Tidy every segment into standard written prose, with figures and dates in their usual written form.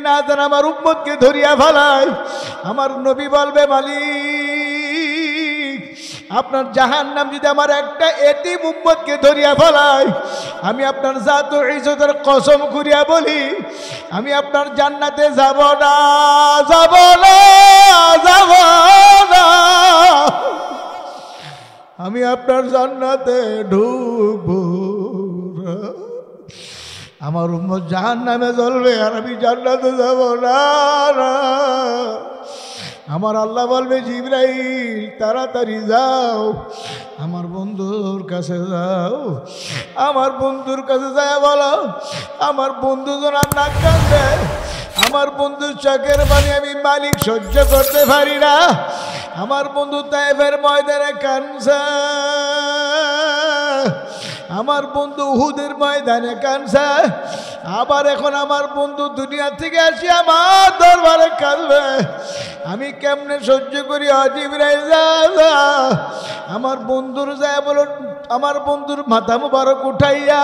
না জান আমার উম্মতকে ধরিয়া ফেলায়। আমার নবী বলবে মালিক আপনার জাহান্নাম যদি আমার একটা এতিম উম্মতকে ধরিয়া ফেলায়, আমি আপনার জাত ও ইজ্জতের কসম করিয়া বলি আমি আপনার জান্নাতে যাব না, যাব না, যাব না। আমি আপনার জান্নাতে ঢুকবো না। আমার উম্মত জাহান্নামে জ্বলবে আর আমি জান্নাতে যাব না। আমার আল্লাহ বলবে জিবরাইল তাড়াতাড়ি যাও, আমার বন্ধুর কাছে যাও। আমার বন্ধুর কাছে যায় বলো আমার বন্ধু যেন না কাঁদে, আমার বন্ধুর চোখের পানি আমি মালিক সহ্য করতে পারি না। আমার বন্ধু তায়েফের ময়দানে কাঁদছে, আমার বন্ধু উহুদের ময়দানে কাঁদছে, আবার এখন আমার বন্ধু দুনিয়া থেকে আসি আমার দরবারে কাঁদবে। আমি কেমনে সহ্য করি? জিবরাইল আমার বন্ধুর যায় বলো আমার বন্ধুর মাথা মুবারক উঠাইয়া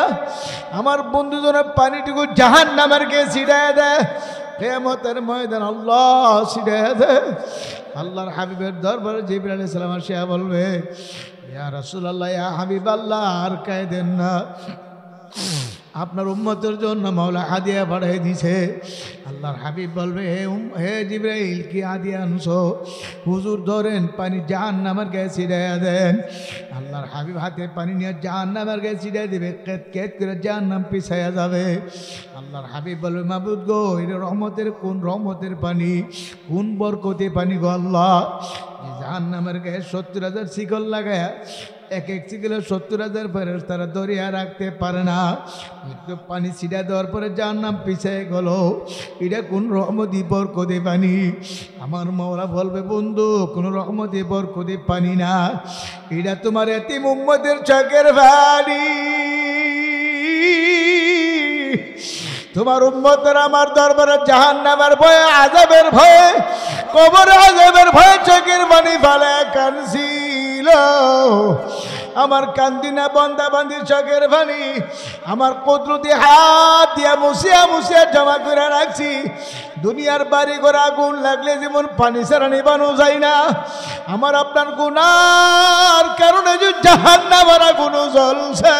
আমার বন্ধু যেন পানিটুকু জাহান্নামের কে ছিটাইয়া দেয়। কিয়ামতের ময়দান আল্লাহ ছিটাইয়া দেয়। আল্লাহর হাবিবের দরবারে জিবরাইল আলাইহিস সালাম আসিয়া বলবে ইয়া রাসূলুল্লাহ, ইয়া হাবিবাল্লাহ, আর কাঁদেন না, আপনার উম্মতের জন্য মাওলা হাদিয়া পাঠিয়ে দিছে। আল্লাহর হাবিব বলবে হে জিবরাইল কি হাদিয়া আনছো? হুজুর ধরেন পানি জাহান্নামের গায়ে ছিটাইয়া দেন। আল্লাহর হাবিব হাতে পানি নিয়ে জাহান্নামের গায়ে ছিটাই দেবে, কেট কেট করে জাহান্নাম পিছাইয়া যাবে। আল্লাহর হাবিব বলবে মাবুদ গো, এটা রহমতের কোন রহমতের পানি, কোন বরকতে পানি গো আল্লাহ? জাহান্নামের গায়ে 70,000 শিকল লাগায়া এক এক শিকলে 70,000 ফেরেশতারা ধরিয়া রাখতে পারে না। একটু পানি ছিটা দেওয়ার পরে জাহান্নাম পিছিয়ে গেল, এটা কোন রহমতি বরকতে পানি? আমার মাওলা বলবে বন্ধু কোন রহমতি বরকতে পানি না, এটা তোমার এতিম উম্মতের চোখের পানি। তোমার উম্মতের আমার দরবারে জাহান্নামের ভয়ে, আযাবের ভয়ে, কবরে আযাবের ভয়ে চোখের পানি ফেলে কাঁদছিল। আমার কান্দিনা বন্দা বান্দির চোখের পানি আমার কুদরতি হাত দিয়া মুছিয়া মুছিয়া জমা করে রাখছি। দুনিয়ার বাড়ি ঘরে আগুন লাগলে যেমন পানি ছাড়া নিবানো যায় না, আমার আপনার গুনার কারণে যে জাহান্নামের আগুন জ্বলছে,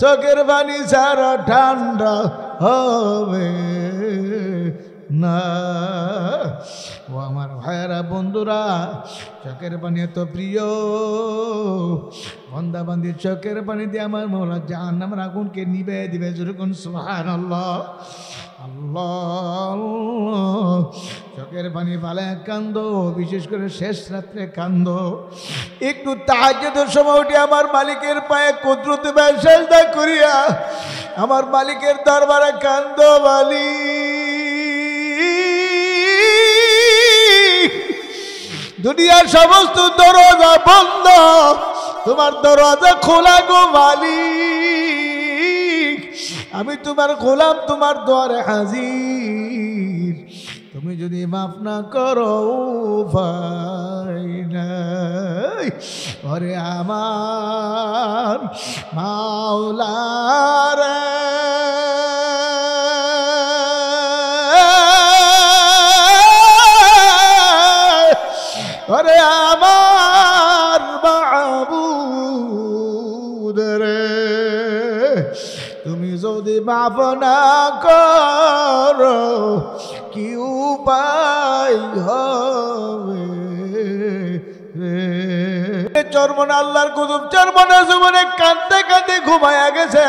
চোখের পানি ছাড়া ঠান্ডা হবে না। ও আমার ভাইয়েরা বন্ধুরা, চোখের পানি এত প্রিয়, বন্দা বান্দির চোখের পানি দিয়ে আমার মাওলা জাহান্নামের আগুনকে নিবে দিবে। যেরকম সুবহানাল্লাহ, আল্লাহ। চোখের পানি ফালায় কান্দো, বিশেষ করে শেষ রাত্রে কান্দো। একটু তাহাজ্জুদের সময় উঠে আমার মালিকের পায়ে কুদরতে সেজদা করিয়া আমার মালিকের দরবারে কান্দো। দুনিয়ার সমস্ত দরজা বন্ধ, তোমার দরজা খোলা গো মালিক। আমি তোমার গোলাম, তোমার দ্বারে হাজির। তুমি যদি মাফ না করো উপায় নাই। ওরে আমার মাওলা রে, ওরে আমার মাবুদ রে, তুমি যদি মাফ না করো কি উপায় হবে রে? চরমন আল্লাহর কুতুব চরমনের জমিনে কাঁদতে কাঁদতে ঘুমায়া গেছে।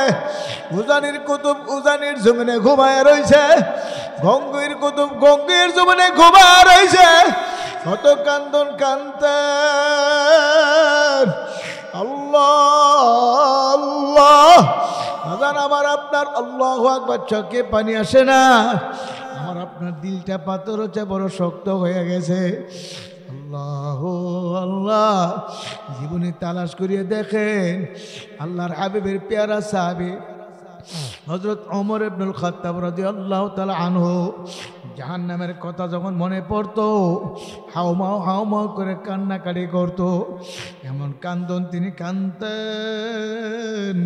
উজানির কুতুব উজানির জমিনে ঘুমায়া রয়েছে। গঙ্গের কুতুব গঙ্গের জমিনে ঘুমায়া রয়েছে। কত কান্দন কান্দেন। আল্লাহ আল্লাহ আজান আমার আপনার আল্লাহু আকবার, চোখে পানি আসে না। আমার আপনার দিলটা পাথর হচ্ছে, বড় শক্ত হয়ে গেছে। আল্লাহ আল্লাহ, জীবনে তালাশ করিয়ে দেখেন আল্লাহর হাবিবের পেয়ারা সাহাবী হযরত ওমর ইবনুল খাত্তাব রাদিয়াল্লাহু তাআলা আনহু জাহান্নামের কথা যখন মনে পড়তো হাউমাউ হাউমাউ করে কান্নাকাটি করতো। এমন কান্দন তিনি কাঁদতেন,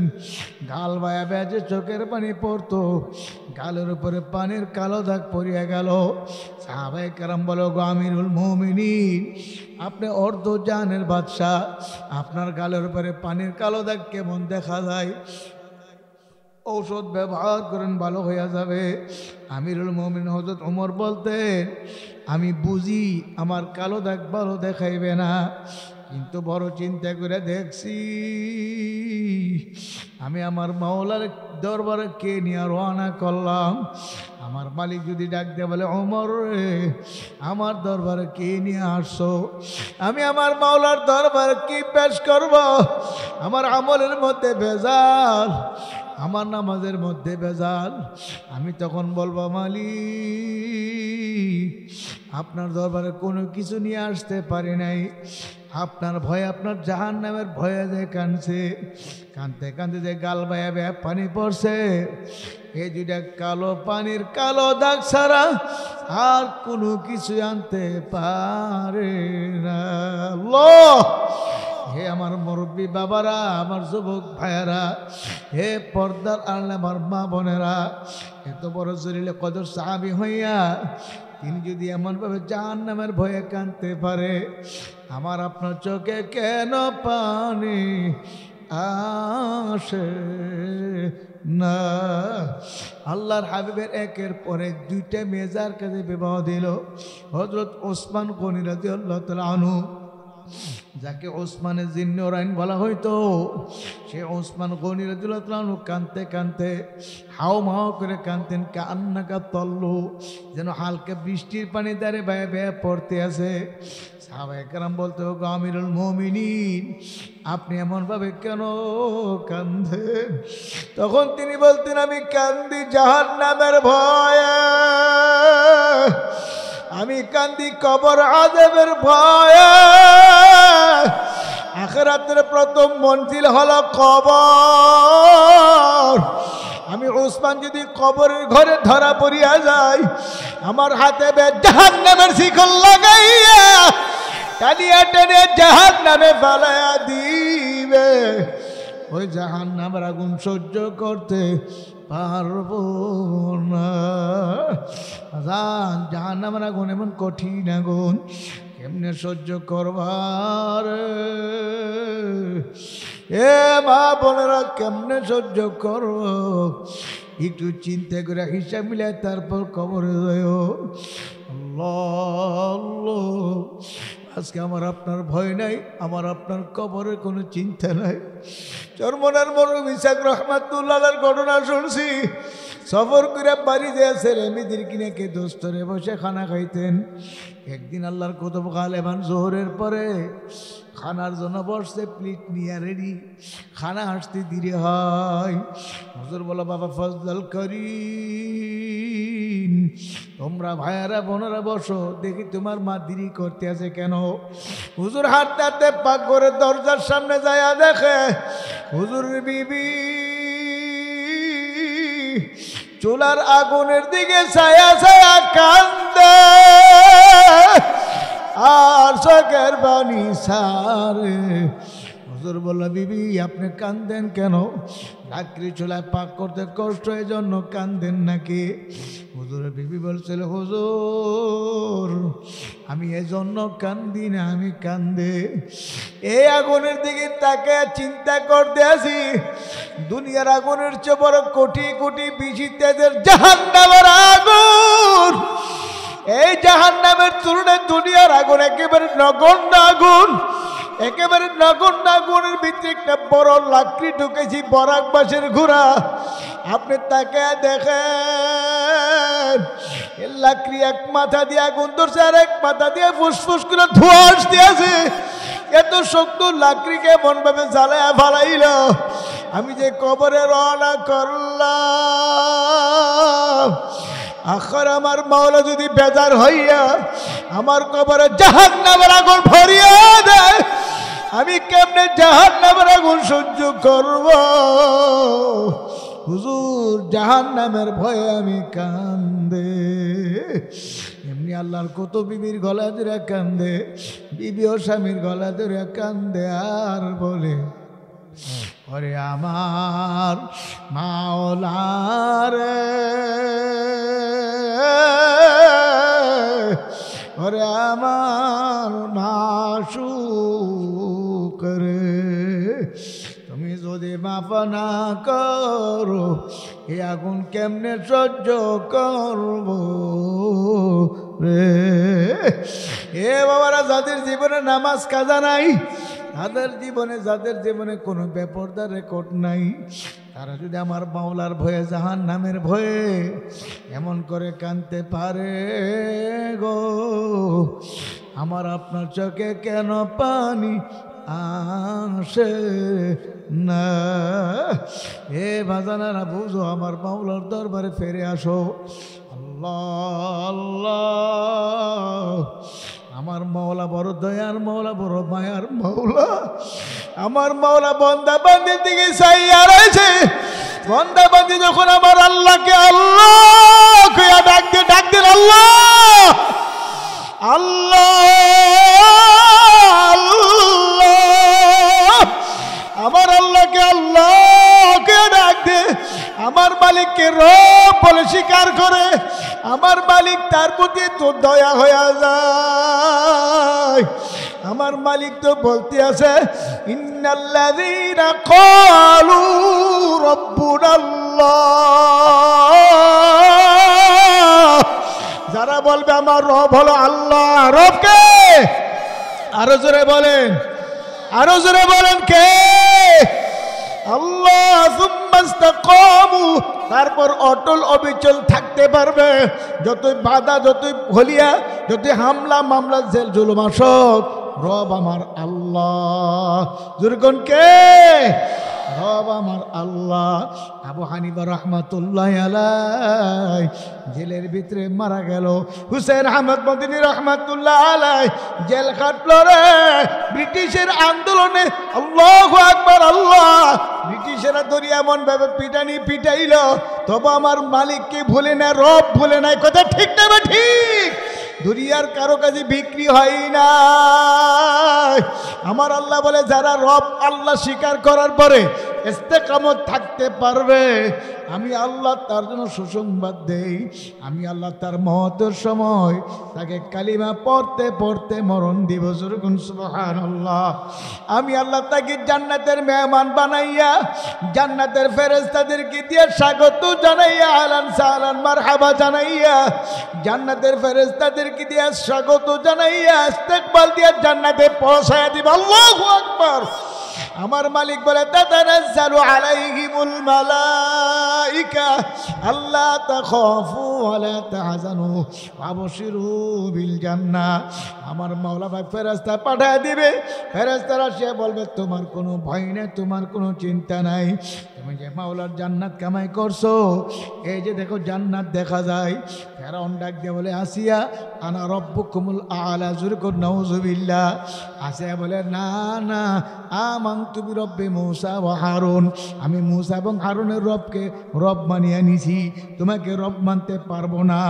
গাল বায়া বেজে চোখের পানি পড়তো, গালের উপরে পানির কালো দাগ পড়িয়া গেল। সাহাবায়ে কেরাম বলো, গো আমিরুল মুমিনিন, আপনি অর্ধ জাহানের বাদশাহ, আপনার গালের উপরে পানির কালো দাগ কেমন দেখা যায়? ঔষধ ব্যবহার করেন, ভালো হইয়া যাবে। আমিরুল মুমিনিন হযরত ওমর বলতেন, আমি বুঝি আমার কালো দাগ ভালো দেখাইবে না, কিন্তু বড় চিন্তা করে দেখছি আমি আমার মাওলার দরবারে কে নিয়ে রওনা করলাম। আমার মালিক যদি ডাক দিয়ে বলে, ওমর রে, আমার দরবারে কে নিয়ে আসছো? আমি আমার মাওলার দরবারে কি পেশ করব? আমার আমলের মধ্যে ভেজাল, আমার নামাজের মধ্যে ভেজাল। আমি তখন বলবো, মালিক, আপনার দরবারে কোনো কিছু নিয়ে আসতে পারি নাই, আপনার ভয়ে, আপনার জাহান্নামের ভয়ে যে কাঁদছে, কাঁদতে কাঁদতে যে গাল বায়া বায়া পানি পড়ছে, এই দুইটা কালো পানির কালো দাগ ছাড়া আর কোনো কিছু আনতে পারে না। হে আমার মুরব্বী বাবারা, আমার যুবক ভাইয়েরা, হে পর্দার আড়ালে আমার মা বোনেরা, এত বড় জলিলে কদর সাহাবী হইয়া তিনি যদি এমনভাবে জাহান্নামের ভয়ে কাঁদতে পারে, আমার আপনার চোখে কেন পানি আসে না? আল্লাহর হাবিবের একের পরে দুইটা মেজার কাছে বিবাহ দিল। হযরত ওসমান গনি রাদিয়াল্লাহু তাআলা আনহু, যাকে ওসমানের জিন্নুরাইন বলা হইতো, সে ওসমান গনি রাদিয়াল্লাহু তাআলা আনহু কাঁদতে কাঁদতে হাউমাউ করে কাঁদতেন, কান্নাকা তল্লু, যেন হালকা বৃষ্টির পানি দ্বারে বেয়ে বেয়ে পড়তে আছে। সাহাবায়ে কেরাম বলতো, গো আমিরুল মুমিনিন, আপনি এমনভাবে কেন কাঁদেন? তখন তিনি বলতেন, আমি কান্দি জাহান্নামের ভয়ে, আমি কান্দি কবর আযাবের ভয়ে। আখিরাতের প্রথম মঞ্জিল হলো কবর। আমি ওসমান যদি কবরের ঘরে ধরা পড়িয়া যাই, আমার হাতে জাহান্নামের শিকল লাগাইয়া টানিয়া টেনে জাহান্নামে ফেলাইয়া দিবে। ওই জাহান্নামের আগুন সহ্য করতে পারবো না। জাহান্নামের আগুন এমন কঠিন আগুন, কেমনে সহ্য করবার? এ মা বোনেরা, কেমনে সহ্য করব? একটু চিন্তা করে হিসাব মিলাই তারপর কবরে যায়। আল্লাহ, আজকে আমার আপনার ভয় নাই, আমার আপনার কবরের কোনো চিন্তা নাই। চরমনার মরহুম ইসাক রহমাতুল্লাহর ঘটনা শুনছি। সফর করে বাড়ি যায় ছেলে মেয়েদের কিনে কে দোস্তরে বসে খানা খাইতেন। একদিন আল্লাহর কুতুব গালেবান জোহরের পরে খানার জন্য বসছে, প্লেট নিয়ে রেডি, খানা আসতে দেরি হয়। হুজুর বলো, বাবা ফজল করিম, তোমরা ভাইয়ারা বোনেরা বসো, দেখি তোমার মা দেরি করতে আছে কেন? হুজুর হাঁটতে হাঁটতে পাক করে দরজার সামনে যায়া দেখে হুজুরের বিবি চুলার আগুনের দিকে ছায়া ছায়া কান্দে আর চোখের পানি ছাড়ে। হুজুর বলল, বিবি আপনি কান্দেন কেন? লাকড়ি চুলায় পাক করতে কষ্ট, এই জন্য কান্দেন নাকি? হুজুরের বিবি বলছিল, হুজুর আমি এই জন্য কান্দি না, আমি কান্দে এই আগুনের দিকে তাকে চিন্তা করতে আছি, দুনিয়ার আগুনের চেয়ে বড় কোটি কোটি বেশি তেজের জাহান্নামের আগুন। এই জাহান্নামের তুলনায় দুনিয়ার আগুন একেবারে নগণ্য আগুন, একেবারে নগণ্য আগুনের ভিতরে একটা বড় লাকড়ি ঢুকেছি, বরাক বাঁশের ঘোড়া। আপনি তাকে দেখেন, লাকড়ি এক মাথা দিয়ে আগুন ধরছে, আর এক মাথা দিয়ে ফুসফুস করে ধোঁয়া আসতেছে। এত শক্ত লাকড়িকে এমন ভাবে জ্বালায়া ফালাইল। আমি যে কবরে রওনা করলাম, আখর আমার মাওলা যদি বেজার হইয়া আমার কবরে জাহান্নামের আগুন ভরিয়ে দেয়, আমি কেমনে জাহান্নামের আগুন সহ্য করব? হুজুর জাহান্নামের ভয়ে আমি কান্দে। এমনি আল্লাহর কত বিবির গলা ধরে কান্দে, বিবি ও স্বামীর গলা ধরে কান্দে আর বলে, ওরে আমার মাওলা রে, ওরে আমার মাশুক রে, তুমি যদি মাফ না করো এ আগুন কেমনে সহ্য করব রে। এ বাবারা, যাদের জীবনে নামাজ কাজা নাই, যাদের জীবনে কোনো বেপরদা রেকর্ড নাই, তারা যদি আমার মাওলার ভয়ে, জাহান নামের ভয়ে এমন করে কাঁদতে পারে গো, আমার আপনার চোখে কেন পানি আসে না? এ বাজানারা, বুঝো, আমার মাওলার দরবারে ফিরে আসো। আল্লাহ আল্লাহ, আমার মাওলা বড় দয়ার মাওলা, বড় মায়ার মাওলা। আমার মাওলা বান্দা বান্দির দিকে চাইয়া রয়েছে। বান্দা বান্দি যখন আমার আল্লাহকে আল্লাহ কইয়া ডাক দেন, আল্লাহ আল্লাহ আল্লাহ, আমার আল্লাহকে আল্লাহ কইয়া ডাক দে, আমার মালিককে রব বলে স্বীকার করে, আমার মালিক তার প্রতি তো দয়া হয়ে যায়। আমার মালিক তো বলতে আছে, ইন্নাল্লাযীনা ক্বালু রাব্বুনাল্লাহ, যারা বলবে আমার রব হলো আল্লাহ। রবকে আরো জোরে বলেন, আরো জোরে বলেন, কে? আল্লাহ। সুম্মা ইসতাকামু, তারপর অটল অবিচল থাকতে পারবে। যতই বাধা, যতই হলিয়া, যতই হামলা মামলা, জেল জুলুম আসক, রব আমার আল্লাহ। জুরগন কে? রব আমার আল্লাহ। আবু হানিফা রাহমাতুল্লাহ আলাইহি জেলের ভিতরে মারা গেল। হুসেন আহমদ মদিনী রাহমাতুল্লাহ আলাইহি জেল খাটলো রে ব্রিটিশের আন্দোলনে। আল্লাহু আকবার, আল্লাহ। ব্রিটিশেরা ধরি এমন ভাবে পিটাইল, তবে আমার মালিককে ভুলে না, রব ভুলে নাই। কথা ঠিক না? ঠিক। দুনিয়ার কারো কাছে বিক্রি হয় না। আমার আল্লাহ বলে, যারা রব আল্লাহ স্বীকার করার পরে ইস্তেকামত থাকতে পারবে, আমি আল্লাহ তার জন্য সুসংবাদ দেই। আমি আল্লাহ তার মওতের সময় তাকে কালিমা পড়তে পড়তে মরণ দিব। সুবহানাল্লাহ। আমি আল্লাহ তাকে জান্নাতের মেহমান বানাইয়া, জান্নাতের ফেরেশতাদেরকে দিয়ে স্বাগত জানাইয়া, আহলান সাহলান মারহাবা জানাইয়া, জান্নাতের ফেরেশতাদেরকে দিয়ে স্বাগত জানাইয়া, ইস্তেকবাল দিয়ে জান্নাতে পৌঁছায়া দিব। আল্লাহু আকবার। আমার মালিক বলে, তাতানাজ্জালু আলাইহিমুল মালাইকা আল্লা তাখাফু ওয়া লা তাহজানু ওয়া আবশিরু বিল জান্নাহ। আমার মাওলা ভাই ফেরেশতা পাঠিয়ে দিবে। ফেরেশতারা সে বলবে, তোমার কোনো ভয় নেই, তোমার কোনো চিন্তা নাই। তুমি যে মাওলার জান্নাত কামাই করছো, এই যে দেখো জান্নাত দেখা যায়। ফেরাউন ডাক দিয়ে বলে, আসিয়া আনা রব্বুকুমুল আ'লা। জোরে কর নাউযুবিল্লাহ। আসিয়া বলে, না না, আমানতু বিরব্বি মূসা ওয়া হারুন, আমি মূসা এবং হারুনের রবকে রব মানিয়ে নিছি, তোমাকে রব মানতে পারবো না।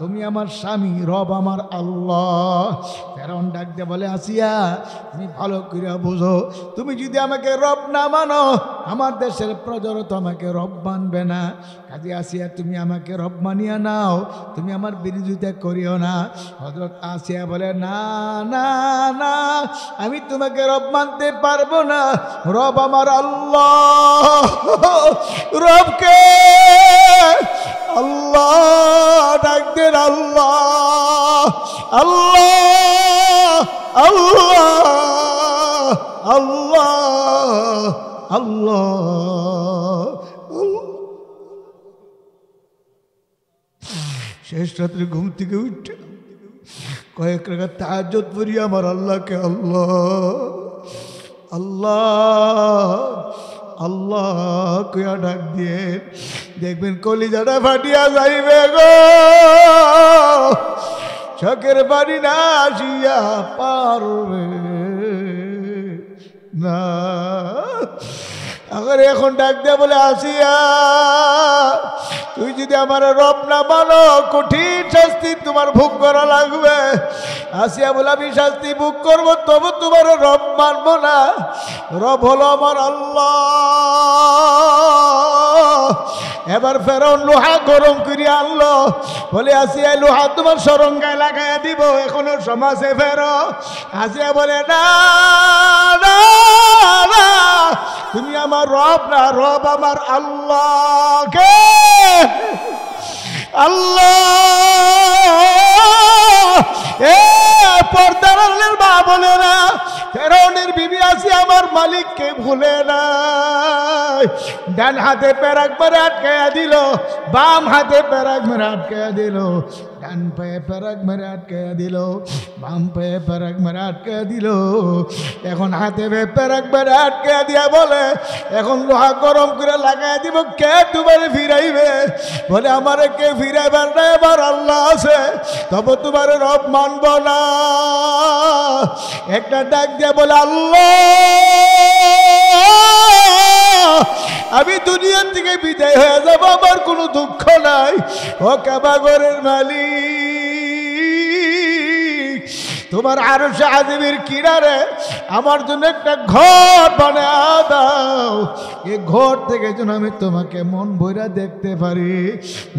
তুমি আমার স্বামী, রব আমার আল্লাহ। ফেরাউন ডাক দিয়ে বলে, আসিয়া তুমি ভালো করে বুঝো, তুমি যদি আমাকে রব না মানো, আমার দেশের প্রজারা তো আমাকে রব মানবে না। কাজে আসিয়া তুমি আমাকে রব মানিয়া নাও, তুমি আমার বিরোধিতা করিও না। হযরত আসিয়া বলে, না না না, আমি তোমাকে রব মানতে পারবো না, রব আমার আল্লাহ। রবকে আল্লাহ ডাক দেন, আল্লাহ আল্লাহ আল্লাহ আল্লাহ আল্লাহ। শেষ রাত্রে ঘুম থেকে উঠে কয়েক রাকাত তাহাজ্জুদ পড়ি আমার আল্লাহকে আল্লাহ আল্লাহ আল্লাহ কইয়া ডাক দিয়ে, দেখবেন কলিজাটা ফাটিয়া যাইবে গো, চোখের পানি না আসিয়া পারবে না। আগে এখন ডাক দিয়ে বলে আসিয়া তুই যদি আমার রব না মানো কঠিন শাস্তি তোমার ভোগ করা লাগবে। আসিয়া বলে আমি শাস্তি ভোগ করবো তবু তোমার রব মানবো না। রব হলো আমার আল্লাহ। এবার ফেরাউন লোহা গরম করে আনলো, বলে আসিয়া লোহা তোমার সরঙ্গায় লাগাইয়া দিব, এখনো সমাজে ফেরো। আসিয়া বলে না না না, তুমি আমার রব না, রব আমার আল্লাহ। কে? আল্লাহ। এ পর্দার মা বলে না, ফেরাউনের বিবি আসি আমার মালিককে ভুলে না। ডান হাতে প্যারাক মেরে আটকাইয়া দিল, বাম হাতে প্যারাক মেরে আটকাইয়া দিল, ডান পায়ে প্যারাক মেরে আটকাইয়া দিল, বাম পায়ে প্যারাক মেরে আটকাইয়া দিল। এখন হাতে প্যারাক মেরে আটকাইয়া দিয়া বলে এখন লোহা গরম করে লাগাইয়া দিব, কে তোমার ফিরাইবে? বলে আমারে কে ফিরাইবার না, এবার আল্লাহ আছে, তবে তোমার রব মানব না। একটা ডাক দিয়ে বলে আল্লাহ আমি দুনিয়ার থেকে বিদায় হয়ে যাব, আমার কোনো দুঃখ নাই। ও কাবাগরের মালিক, তোমার আরশে আজিমের কিনারে আমার জন্য একটা ঘর বানায় দাও, এই ঘর থেকে যেন আমি তোমাকে মন ভইরা দেখতে পারি।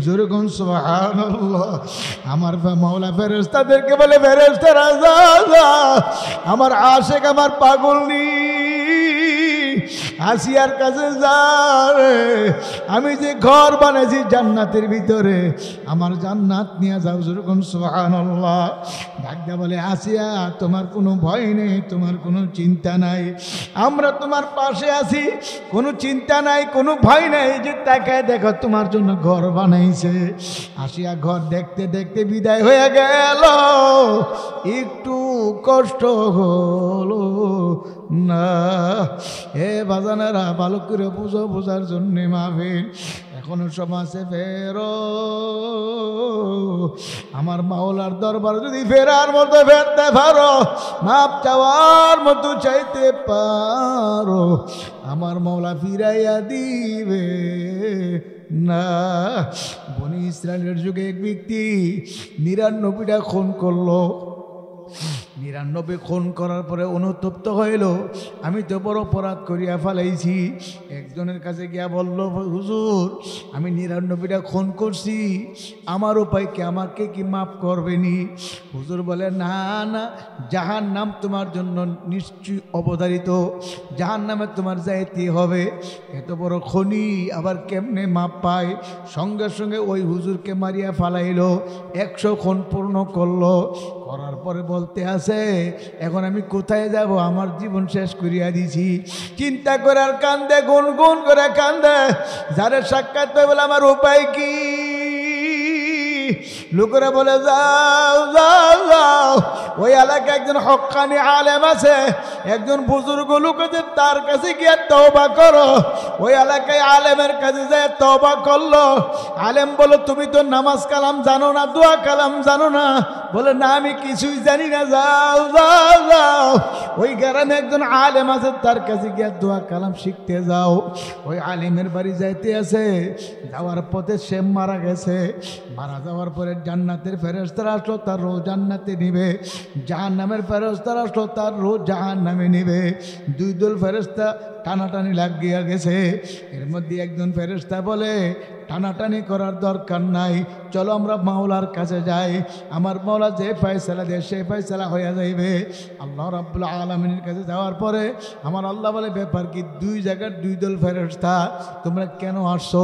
যেরকম সুবহানাল্লাহ। আমার মাওলা ফেরেশতাদেরকে বলে ফেরেশতারা যা, আমার আশিক আমার পাগল নি আসিয়ার কাছে যারে, আমি যে ঘর বানাইছি জান্নাতের ভিতরে, আমার জান্নাত নিয়ে যাও। যেরকম সুবহানাল্লাহ। ডাকদা বলে আসিয়া তোমার কোনো ভয় নেই, তোমার কোনো চিন্তা নাই, আমরা তোমার পাশে আছি, কোনো চিন্তা নাই, কোনো ভয় নাই। যে তাকায় দেখো তোমার জন্য ঘর বানাইছে। আসিয়া ঘর দেখতে দেখতে বিদায় হয়ে গেল, একটু কষ্ট হলো না। হে বাজানেরা, ভালো করে বুঝো, বোঝার জন্যে মাহফিল। এখনো সমাজে ফেরো, আমার মাওলার দরবার যদি ফেরার মতো ফেরতে পারো, মাপ চাওয়ার মতো চাইতে পারো, আমার মাওলা ফিরাইয়া দিবে না। বনি ইসরায়েলের যুগে এক ব্যক্তি ৯৯টা খুন করলো। ৯৯ খুন করার পরে অনুতপ্ত হইল, আমি তো বড় অপরাধ করিয়া ফেলাইছি। একজনের কাছে গিয়া বলল, হুজুর আমি ৯৯টা খুন করছি, আমার উপায় কি, আমাকে কি মাফ করবেনি? হুজুর বলে না না, জাহান্নাম তোমার জন্য নিশ্চয়ই অবধারিত, জাহান্নামে তোমার যাইতে হবে। এত বড় খনি আবার কেমনে মাপ পায়? সঙ্গে সঙ্গে ওই হুজুরকে মারিয়া ফালাইল, ১০০ খুন পূর্ণ করলো। করার পরে বলতে আছে, এখন আমি কোথায় যাব, আমার জীবন শেষ করিয়া দিছি। চিন্তা করে আর কান্দে, গুনগুন করে কান্দে। যারে সাক্ষাৎ পাই বলে আমার উপায় কি? লোকেরা বলে যাও যাও যাও, ওই এলাকায় একজন হক্কানি আলেম আছে, একজন বুজুর্গ লোক আছে, তার কাছে গিয়ে তওবা করো। ওই এলাকায় আলেমের কাছে যায় তওবা করলো। আলেম বলো তুমি তো নামাজ কালাম জানো না, দোয়া কালাম জানো না? বলে না, আমি কিছুই জানি না। যাও যাও যাও, ওই গ্রামে একজন আলেম আছে, তার কাছে গিয়ে দোয়া কালাম শিখতে যাও। ওই আলেমের বাড়ি যাইতে আছে, যাওয়ার পথে সে মারা গেছে। মারা যাওয়ার পরে জান্নাতের ফেরেশতারা আসলো, তার রোজ জান্নাতে নিবে। জাহান্নামের ফেরেশতারা আসলো, তার রোজ জাহান্নামে নিবে। দুই দল ফেরেশতা টানাটানি লাগিয়া গেছে। এর মধ্যে একজন ফেরেশতা বলে, টানাটানি করার দরকার নাই, চলো আমরা মাওলার কাছে যাই। আমার মাওলা যে ফয়সালা দেয় সেই ফয়সালা হয়ে যাইবে। আল্লাহ রাব্বুল আলামিনের কাছে যাওয়ার পরে আমার আল্লাহ বলে, ব্যাপার কি? দুই জায়গার দুই দল ফেরেশতা, তোমরা কেন আসছো?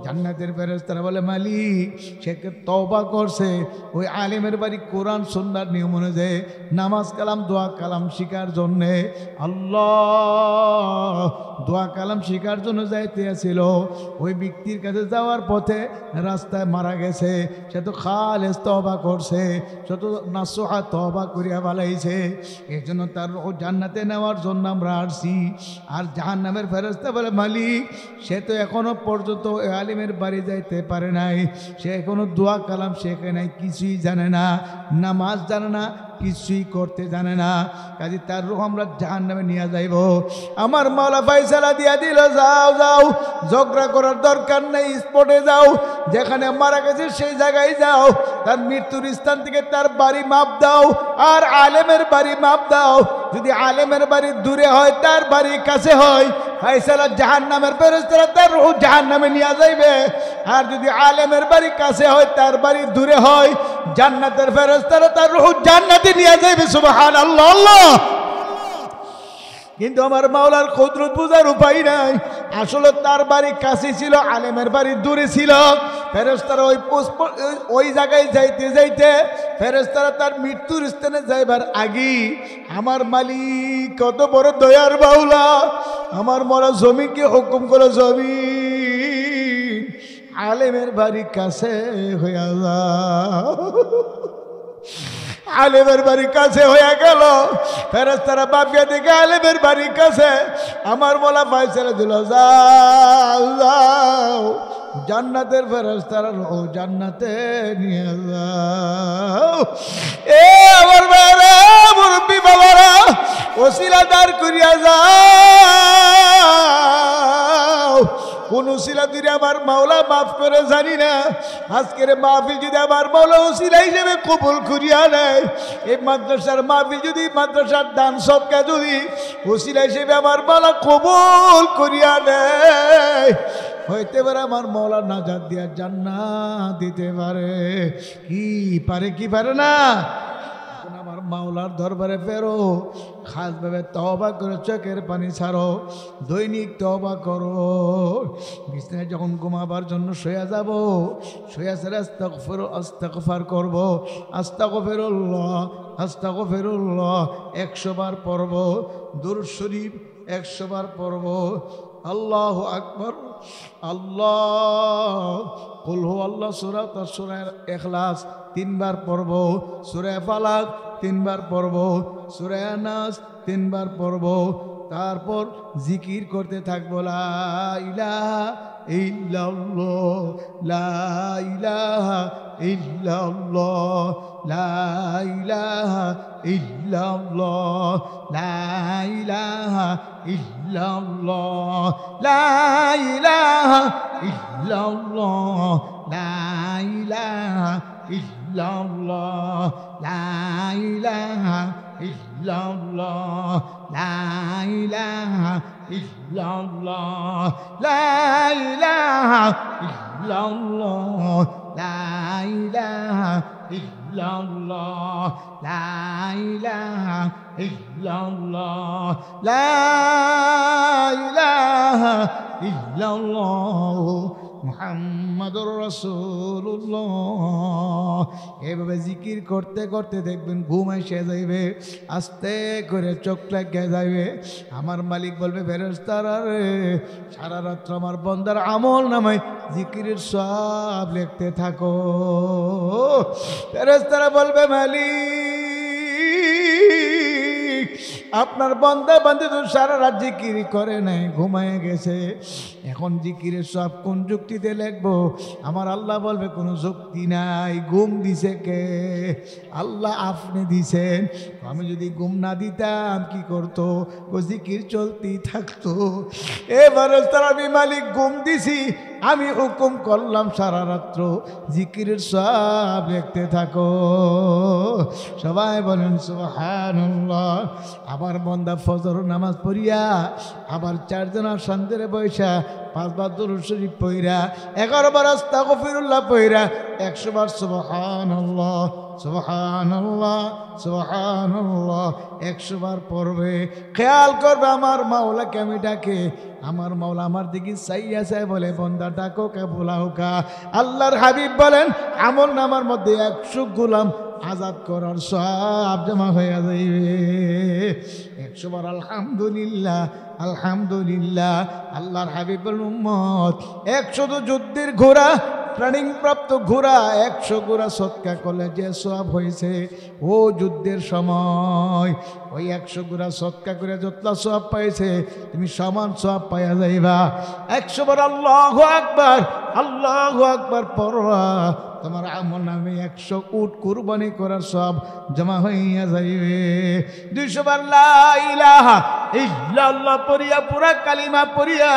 জান্নাতের ফেরেশতারা বলে, মালিক সে তওবা করছে, ওই আলেমের বাড়ি কোরআন সুন্নাহর নিয়ম অনুযায়ী নামাজ কালাম দোয়া কালাম শিকার জন্যে, আল্লাহ দোয়া কালাম শিকার জন্য যাইতে আসছিল। ওই ব্যক্তির কাছে যাওয়ার পথে রাস্তায় মারা গেছে। সে তো খালেস তওবা করছে, সে তো নাসুহা তওবা করিয়া বালাইছে। এই জন্য তার জান্নাতে নেওয়ার জন্য আমরা আসছি। আর জাহান্নামের ফেরেশতা বলে, মালিক সে তো এখনো পর্যন্ত আলিমের বাড়ি যাইতে পারে নাই, সে এখনো দোয়া কালাম শেখে নাই, কিছুই জানে না, নামাজ জানে না, কিছুই করতে জানে না, কাজে তার রূহ আমরা জাহান্নামে নিয়ে যাইব। আমার মাওলা ফয়সালা দিয়া দিল, যাও যাও, ঝগড়া করার দরকার নেই, স্পটে যাও, যেখানে মারা গেছে সেই জায়গায় যাও, তার মৃত্যুর স্থান থেকে তার বাড়ি মাপ দাও, আর আলেমের বাড়ি মাপ দাও। যদি আলেমের বাড়ি দূরে হয়, তার বাড়ি কাছে হয়, ফয়সালা জাহান্নামের ফেরেশতারা তার রূহ জাহান্নামে নিয়ে যাইবে। আর যদি আলেমের বাড়ি কাছে হয়, তার বাড়ি দূরে হয়, জান্নাতের ফেরেশতারা তার রূহ জান্নাতে নিয়ে যাইবে। সুবহানাল্লাহ। আল্লাহ। কিন্তু আমার মাওলার কুদরত বুঝার উপায় নাই। আসলে তার বাড়ি কাছে ছিল, আলেমের বাড়ি দূরে ছিল। ফেরেশতারা ওই জায়গায় যাইতে যাইতে ফেরেশতারা তার মৃত্যুর স্থানে যাইবার আগে আমার মালিক কত বড় দয়ার মাওলা, আমার মরা জমিকে হুকুম করে, জমিন আলেমের বাড়ি কাছে হইয়া যাও। আলেমের বাড়ির কাছে হয়ে গেল, ফেরেশতারা বাপিয়া দিকে আলেমের বাড়ির কাছে আমার মোলা ফয়সালা দিল, যাও যাও, জান্নাতের ফেরেশতারা রূহ জান্নাতে নিয়ে যাও। এ আমার বাবারা, মুরব্বী বাবারা, ওসিলা দাঁড় করিয়া যাও। কোন উসিলা দিলে আমার মাওলা মাফ করে জানি না। আজকের মাহফিল যদি আমার মাওলা উসিলা হিসেবে কবুল করিয়া নেয়, এই মাদ্রাসার মাহফিল যদি, মাদ্রাসার দান সদকা যদি উসিলা হিসেবে আমার মাওলা কবুল করিয়া নেয়, হইতে পারে আমার মাওলা নাজাত দিয়া জান্নাত দিতে পারে। কি পারে, কি পারে না? আমার মাওলার দরবারে ফেরো, খাসভাবে তওবা করে চোখের পানি ছাড়ো, দৈনিক তওবা করো। বিছানায় যখন ঘুমাবার জন্য শুয়ে যাব, শুয়ে ছেড়ে আস্তাগফার করব, আস্তাগফিরুল্লাহ আস্তাগফিরুল্লাহ 100 বার পড়ব, দুরূদ শরীফ 100 বার পড়ব, আল্লাহু আকবার, আল্লাহ, কুল হু আল্লাহ সূরা, তার সূরা ইখলাস 3 বার পড়ব, সূরা ফালাক 3 বার পড়ব, সূরা নাস 3 বার পড়ব। তারপর জিকির করতে থাকবো, লা ইলাহা ইল্লাল্লাহ, লা ইলাহা ইল্লাল্লাহ, লা ইলাহা ইল্লাল্লাহ, লা ইলাহা ইল্লাল্লাহ, লা ইলাহা ইল্লাল্লাহ, লা ইলাহা ইল্লাল্লাহ, লা ইলাহা ইল্লাল্লাহ, লা ইলাহা ইল্লাল্লাহ, লা ইলাহা ইল্লাল্লাহ, লা ইলাহা ইল্লাল্লাহ, লা ইলাহা ইল্লাল্লাহ, লা ইলাহা ইল্লাল্লাহ মুহাম্মাদুর রাসূলুল্লাহ। এভাবে জিকির করতে করতে দেখবেন ঘুম এসে যাইবে, আস্তে করে চোখ লেগে যাইবে। আমার মালিক বলবে, ফেরেশতারা রে, সারা রাত্র আমার বান্দার আমল নামায় জিকিরের সওয়াব লিখতে থাকো। ফেরেশতারা বলবে, মালিক, আপনার বান্দা বান্দা তো সারা রাত জিকির করে নাই, ঘুমায় গেছে, এখন জিকিরের সব কোন যুক্তিতে লিখবো? আমার আল্লাহ বলবে, কোনো যুক্তি নাই। ঘুম দিছে কে? আল্লাহ আপনি দিছেন। আমি যদি ঘুম না দিতাম কি করতো? ও জিকির চলতেই থাকতো। এবারে তার আমি মালিক ঘুম দিছি, আমি হুকুম করলাম সারা রাত্র জিকিরের সব লিখতে থাকো। সবাই বলেন সুবহানাল্লাহ। আবার বান্দা ফজর নামাজ পড়িয়া আবার 4 জনের সন্ধ্যে বৈশা 5 বার দুরূদ শরীফ পড়িয়া 11 বার আস্তাগফিরুল্লাহ পড়িয়া 100 বার সুবহানাল্লাহ সুবহানাল্লাহ সুবহানাল্লাহ 100 বার পড়বে। খেয়াল করবে আমার মাওলাকে আমি ডাকে, আমার মাওলা আমার দিকে চাইয়া চাই বলে, বান্দা ডাকো কে বোলাও কা। আল্লাহর হাবিব বলেন, আমল নামার মধ্যে 100 গোলাম আজাদ করার সব জমা হয়ে যাইবে। 100 বার আলহামদুলিল্লাহ আলহামদুলিল্লাহ। আল্লাহর হাবিবের উম্মত 100 যুদ্ধের ঘোড়া, ট্রেনিং প্রাপ্ত ঘোড়া, 100 ঘোড়া সৎকা করলে যে সওয়াব হয়েছে ও যুদ্ধের সময়, ওই 100 ঘোড়া সৎকা করে যতলা সওয়াব পাইছে তুমি সমান সওয়াব পাইয়া যাইবা। 100 বার আল্লাহু আকবার পড়বা, তোমার আমল নামে 100 উট কুরবানি করার সব জমা হইয়া যাইবে। 200 বার লা ইলাহা ইল্লাল্লাহ পড়িয়া পুরা কালিমা পড়িয়া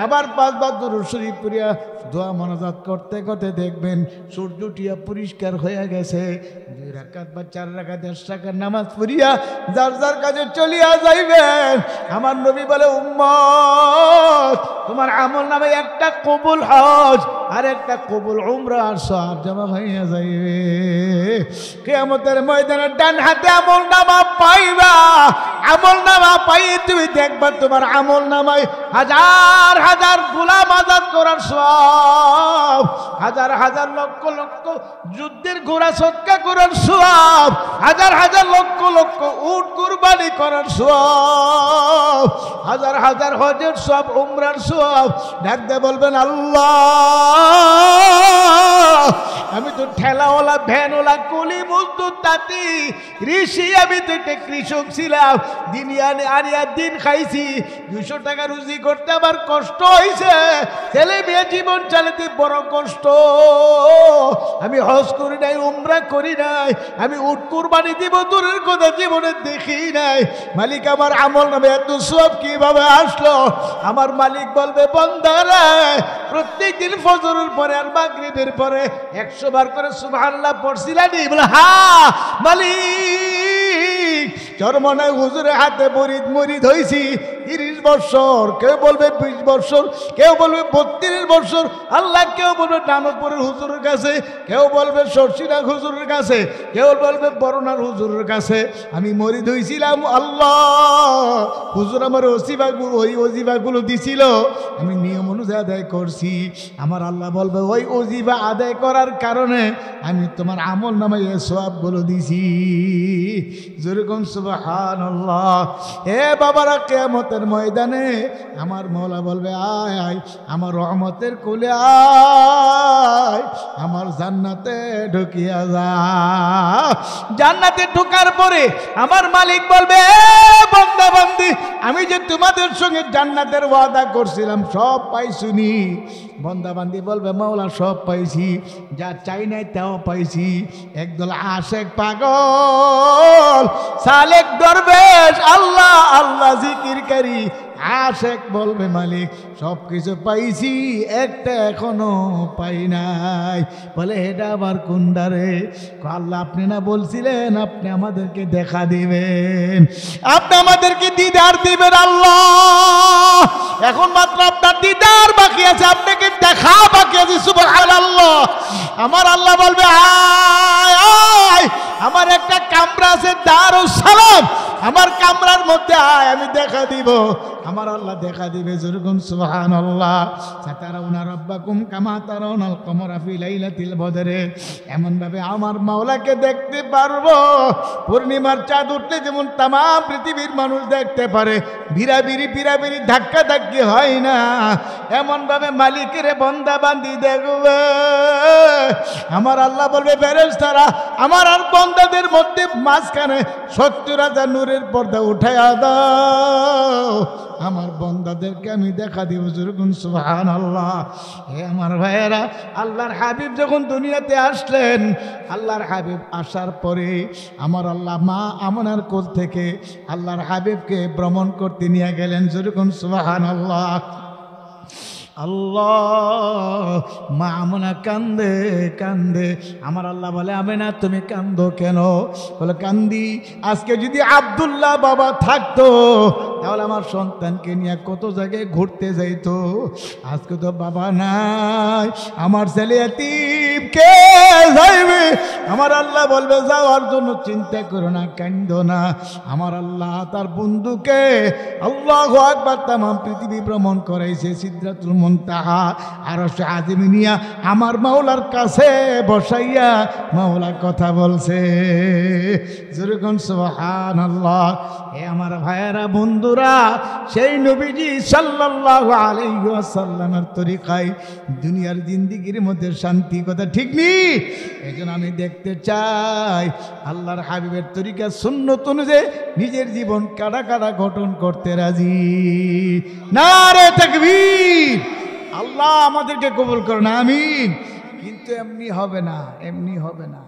আবার 5 বার দুরূদ শরীফ পড়িয়া দোয়া মোনাজাত করতে করতে দেখবেন সূর্য উঠিয়া পরিষ্কার হয়ে গেছে। 2 রাকাত বা 4 রাকাত 10 রাকাত নামাজ পড়িয়া যার যার কাজে চলিয়া যাইবেন। আমার নবী বলে, উম্মত তোমার আমল নামে একটা কবুল হজ আর একটা কবুল উমরার সওয়াব জমা হইয়া যাইবে। কিয়ামতের ময়দানে ডান হাতে আমল নামা পাইবা। আমল নামা পাই তুমি দেখবা তোমার আমল নামায় হাজার হাজার গোলাম আজাদ করার সওয়াব, হাজার হাজার লক্ষ লক্ষ যুদ্ধের ঘোড়া সৎকা করার সওয়াব, হাজার হাজার লক্ষ লক্ষ উট কুরবানি করার সওয়াব, হাজার হাজার হজের সওয়াব, উমরার সওয়াব। ডাকতে বলবেন, আল্লাহ আমি তো ঠেলাওয়ালা ভ্যানওয়ালা কুলি মজদুর তাঁতি ঋষি, আমি তো একটা কৃষক ছিলাম, দিন আনিয়া দিন খাইছি, 200 টাকা রুজি করতে আমার কষ্ট হয়েছে, ছেলে মেয়ে জীবন চালাতে বড় কষ্ট। আমি হজ করি নাই, উমরা করি নাই, আমি উট কুরবানি দিব দূরের কথা জীবনে দেখি নাই। মালিক আমার আমল নামে এত সব কিভাবে আসলো? আমার মালিক বলবে, বান্দারা প্রত্যেকদিন ফজরের পরে আর মাগরিবের পরে 100 বার করে সুবহানাল্লাহ পড়ছিলানি? বলে হ্যাঁ মালিক। চরমনায় হুজুরের হাতে মরিদ হয়েছি 30 বছর, কেউ বলবে 20 বছর, কেউ বলবে 32 বছর, আল্লাহ কেউ বলবে নানপুরের হুজুরের কাছে, কেউ বলবে শর্ষিনাগ হুজুরের কাছে, কেউ বলবে বরনার হুজুরের কাছে আমি মরিদ হয়েছিলাম। আল্লাহ হুজুর আমার ওজিবাগুলো দিছিল, আমি নিয়ম অনুযায়ী আদায় করছি। আমার আল্লাহ বলবে, ওই ওজিবা আদায় করার কারণে আমি তোমার আমল নামায় সওয়াবগুলো দিছি। যেরকম সুবহানাল্লাহ। হে বাবারা, কিয়ামতের ময়দানে আমার মওলা বলবে, আয় আয় আমার রহমতের কোলে আয়, আমার জান্নাতে ঢুকিয়া যা। জান্নাতে ঢোকার পরে আমার মালিক বলবে, বান্দা বান্দি আমি যে তোমাদের সঙ্গে জান্নাতের ওয়াদা করছিলাম সব পাইছুনি? বান্দা বান্দি বলবে, মাওলা সব পাইছি, যা চাই নাই তাও পাইছি। একদল আশেক পাগল সালেক দরবেশ আল্লাহ আল্লাহ জিকিরকারী আশেক বলবে, মালিক সব কিছু পাইছি, একটা এখনো পাই নাই। বলে, এটা আবার কোনটারে? আল্লাহ আপনি না বলছিলেন আপনি আমাদেরকে দেখা দিবেন, আপনি আমাদেরকে দিদার দিবেন। আল্লাহ এখন মাত্র আপনার দিদার বাকি আছে, আপনাকে দেখা বাকি আছে। সুবহানাল্লাহ। আমার আল্লাহ বলবে, আয় আয় আমার একটা কামরা আছে দারুস সালাম, আমার কামরার মধ্যে আয়, আমি দেখা দিব। আমার আল্লাহ দেখা দিবে। যেরকম সুবহানাল্লাহ। সাতারাউনা রাব্বাকুম কামা তারাউনাল কমরা ফি লাইলাতিল বদরে, এমন ভাবে আমার মাওলাকে দেখতে পারবো পূর্ণিমার চাঁদ উঠলে যেমন তাম পৃথিবীর মানুষ দেখতে পারে, ভিড়াভিড়ি ধাক্কা ধাক্কি হয় না, এমন ভাবে মালিকের বান্দা বান্দি দেখবে। আমার আল্লাহ বলবে, ফেরেশতারা আমার আর বান্দাদের মধ্যে মাঝখানে 70,000 নূরের পর্দা উঠাইয়া দাও, আমার বান্দাদেরকে আমি দেখা দিব। যেরকম সুবহানাল্লাহ। হে আমার ভাইয়েরা, আল্লাহর হাবিব যখন দুনিয়াতে আসলেন, আল্লাহর হাবিব আসার পরে আমার আল্লাহ মা আমনার কোল থেকে আল্লাহর হাবিবকে ভ্রমণ করতে নিয়ে গেলেন। যেরকম সুবহানাল্লাহ। আল্লাহ মা আমনা কান্দে কান্দে। আমার আল্লাহ বলে, আমেনা তুমি কান্দো কেন? বলে, কান্দি আজকে যদি আব্দুল্লাহ বাবা থাকতো তাহলে আমার সন্তানকে নিয়ে কত জায়গায় ঘুরতে যাইতো। আজকে তো বাবা নাই, আমার ছেলে এতিম, কে যাইবে? আমার আল্লাহ বলবে, যাওয়ার জন্য চিন্তা করো না, কান্দো না। আমার আল্লাহ তার বন্ধুকে আল্লাহু আকবার তাম পৃথিবী ভ্রমণ করাইছে, সিদরাতুল মুনতাহা আরশে আজিম নিয়া আমার মাওলার কাছে বসাইয়া মাওলা কথা বলছে। যেরকম সুবহানাল্লাহ। হে আমার ভাইয়েরা বন্ধুরা, সেই নবীজি সাল্লাল্লাহু আলাইহি ওয়াসাল্লামের তরিকায় দুনিয়ার জিন্দেগির মধ্যে শান্তি, কথা ঠিক নেই? এজন্য আমি দেখতে চাই আল্লাহর হাবিবের তরিকা সুন্নত অনুযায়ী নিজের জীবন কাটা কাটা গঠন করতে রাজি। নারে তাকবীর। আল্লাহ আমাদেরকে কবুল করুন, আমিন। কিন্তু এমনি হবে না, এমনি হবে না।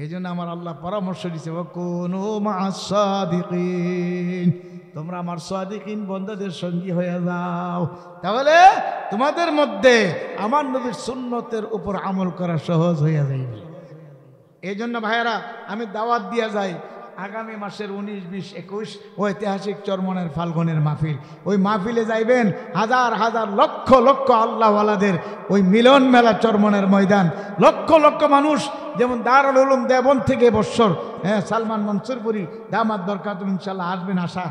এই জন্য আমার আল্লাহ পরামর্শ দিচ্ছে, ওয়াকুনু মা'আস সাদিকিন, তোমরা আমার সাদিকিন বন্দাদের সঙ্গী হয়ে যাও। তাহলে তোমাদের মধ্যে আমার নবীর সুন্নতের উপর আমল করা সহজ হয়ে যাবে। এই জন্য ভাইয়েরা আমি দাওয়াত দিয়া যাই, আগামী মাসের 19, 20, 21 ঐতিহাসিক চরমনের ফাল্গুনের মাহফিল। ওই মাহফিলে যাইবেন, হাজার হাজার লক্ষ লক্ষ আল্লাহওয়ালাদের ওই মিলন মেলা চরমনের ময়দান, লক্ষ লক্ষ মানুষ। যেমন দারুল উলুম দেওবন্দ থেকে বৎসর সালমান মনসুরপুরি দামাত বরকাতুহু ইনশাআল্লাহ আসবেন, আশা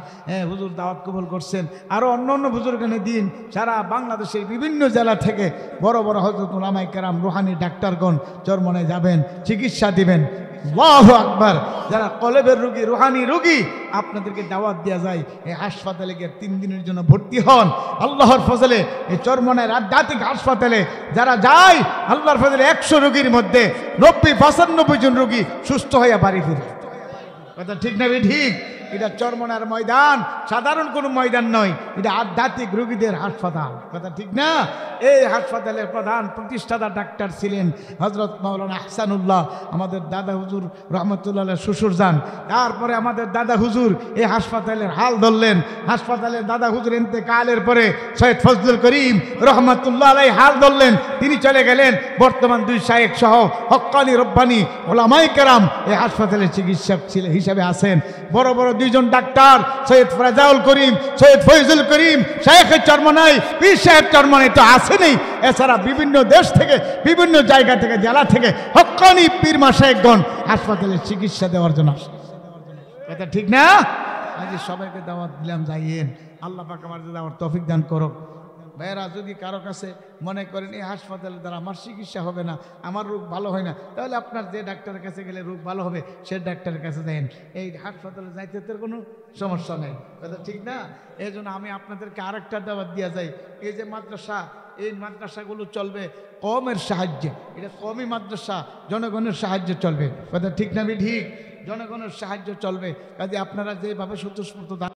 হুজুর দাওয়াত কবুল করছেন। আরও অন্য অন্য বুজুর্গানে দিন সারা বাংলাদেশের বিভিন্ন জেলা থেকে বড় বড় হযরত উলামায়ে কেরাম, রুহানি ডাক্তারগণ চরমনে যাবেন, চিকিৎসা দিবেন। আল্লাহু আকবার। যারা কলেবের রোগী, রুহানি রোগী, আপনাদেরকে দাওয়াত দেওয়া যায়, এই হাসপাতালে গিয়ে 3 দিনের জন্য ভর্তি হন। আল্লাহর ফজলে এই চরমনের আধ্যাত্মিক হাসপাতালে যারা যায়, আল্লাহর ফজলে 100 রোগীর মধ্যে 90-95 জন রোগী সুস্থ হয়ে বাড়ি ফিরে। কথা ঠিক না ঠিক? এটা চরমনার ময়দান সাধারণ কোনো ময়দান নয়, এটা আধ্যাত্মিক রোগীদের হাসপাতাল। কথা ঠিক না? এই হাসপাতালের প্রধান প্রতিষ্ঠাতা ডাক্তার ছিলেন হযরত মাওলানা আহসানুল্লাহ, আমাদের দাদা হুজুর রহমতুল্লাহ শ্বশুর যান। তারপরে আমাদের দাদা হুজুর এই হাসপাতালের হাল ধরলেন। হাসপাতালের দাদা হুজুর ইন্তেকালের পরে সৈয়দ ফজলুল করিম রহমতুল্লাহ আলাইহি হাল ধরলেন, তিনি চলে গেলেন। বর্তমান 2 শায়েখ সহ হক্কানি রব্বানি উলামায়ে কেরাম এই হাসপাতালের চিকিৎসক হিসেবে আছেন। বড় বড় 2 জন ডাক্তার, সৈয়দ ফরাজাউল করিম, সৈয়দ ফয়জুল করিম, শায়েখ চরমনাই, পীর সাহেব চরমনাই তো আছেনই। এছাড়া বিভিন্ন দেশ থেকে, বিভিন্ন জায়গা থেকে, জেলা থেকে হক্কানি পীর মাশায়েখগণ হাসপাতালে চিকিৎসা দেওয়ার জন্য আসে। এটা ঠিক না? আজ সবাইকে দাওয়াত দিলাম, যাইয়েন। আল্লাহ পাক আমাদের দাওয়ার তৌফিক দান করুক। ভাইয়েরা, যদি কারো কাছে মনে করেন এই হাসপাতালের দ্বারা আমার চিকিৎসা হবে না, আমার রোগ ভালো হয় না, তাহলে আপনার যে ডাক্তারের কাছে গেলে রোগ ভালো হবে সে ডাক্তারের কাছে যান। এই হাসপাতালে যাইতে তো কোনো সমস্যা নেই। কথা ঠিক না? এই জন্য আমি আপনাদেরকে আরেকটা দাওয়াত দিয়া যাই। এই যে মাদ্রাসা, এই মাদ্রাসাগুলো চলবে কওমের সাহায্যে। এটা কওমি মাদ্রাসা, জনগণের সাহায্যে চলবে। কথা ঠিক না ঠিক? জনগণের সাহায্য চলবে। কাজে আপনারা যেভাবে স্বতঃস্ফূর্ত